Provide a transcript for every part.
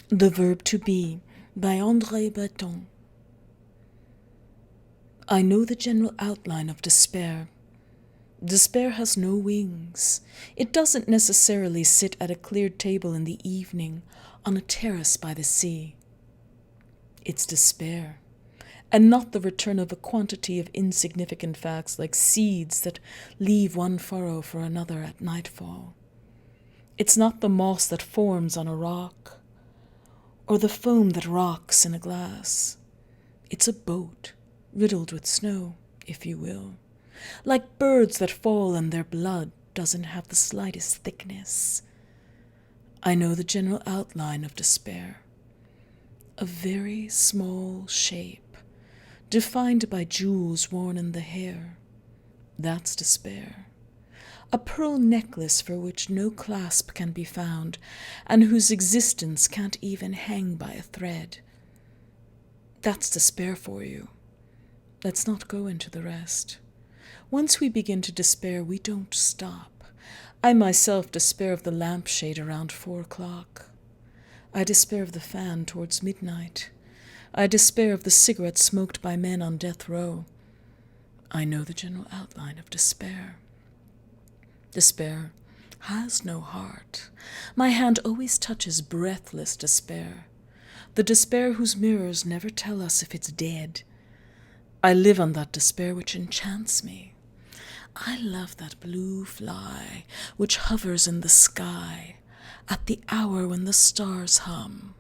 The Verb to Be by André Breton. I know the general outline of despair. Despair has no wings. It doesn't necessarily sit at a cleared table in the evening on a terrace by the sea. It's despair, and not the return of a quantity of insignificant facts like seeds that leave one furrow for another at nightfall. It's not the moss that forms on a rock, or the foam that rocks in a glass. It's a boat, riddled with snow, if you will, like birds that fall and their blood doesn't have the slightest thickness. I know the general outline of despair. A very small shape, defined by jewels worn in the hair. That's despair. A pearl necklace for which no clasp can be found, and whose existence can't even hang by a thread. That's despair for you. Let's not go into the rest. Once we begin to despair, we don't stop. I myself despair of the lampshade around 4 o'clock. I despair of the fan towards midnight. I despair of the cigarette smoked by men on death row. I know the general outline of despair. Despair has no heart. My hand always touches breathless despair, the despair whose mirrors never tell us if it's dead. I live on that despair which enchants me. I love that blue fly which hovers in the sky at the hour when the stars hum.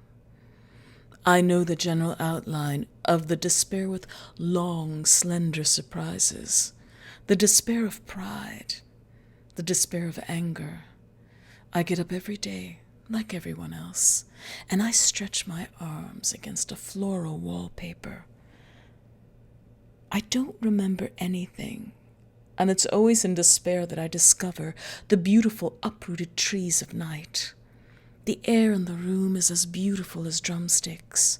I know the general outline of the despair with long, slender surprises, the despair of pride, the despair of anger. I get up every day, like everyone else, and I stretch my arms against a floral wallpaper. I don't remember anything, and it's always in despair that I discover the beautiful uprooted trees of night. The air in the room is as beautiful as drumsticks.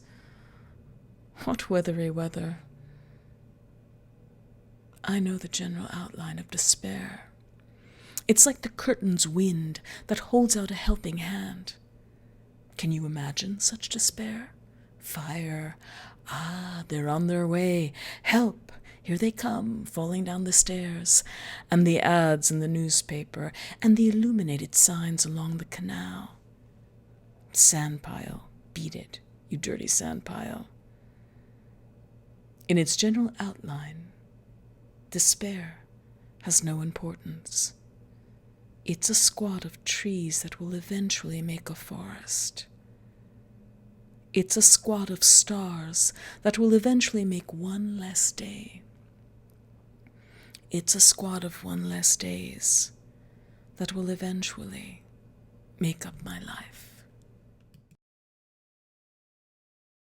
What weathery weather. I know the general outline of despair. It's like the curtain's wind that holds out a helping hand. Can you imagine such despair? Fire. Ah, they're on their way. Help! Here they come, falling down the stairs. And the ads in the newspaper, and the illuminated signs along the canal. Sandpile. Beat it, you dirty sandpile. In its general outline, despair has no importance. It's a squad of trees that will eventually make a forest. It's a squad of stars that will eventually make one less day. It's a squad of one less days that will eventually make up my life.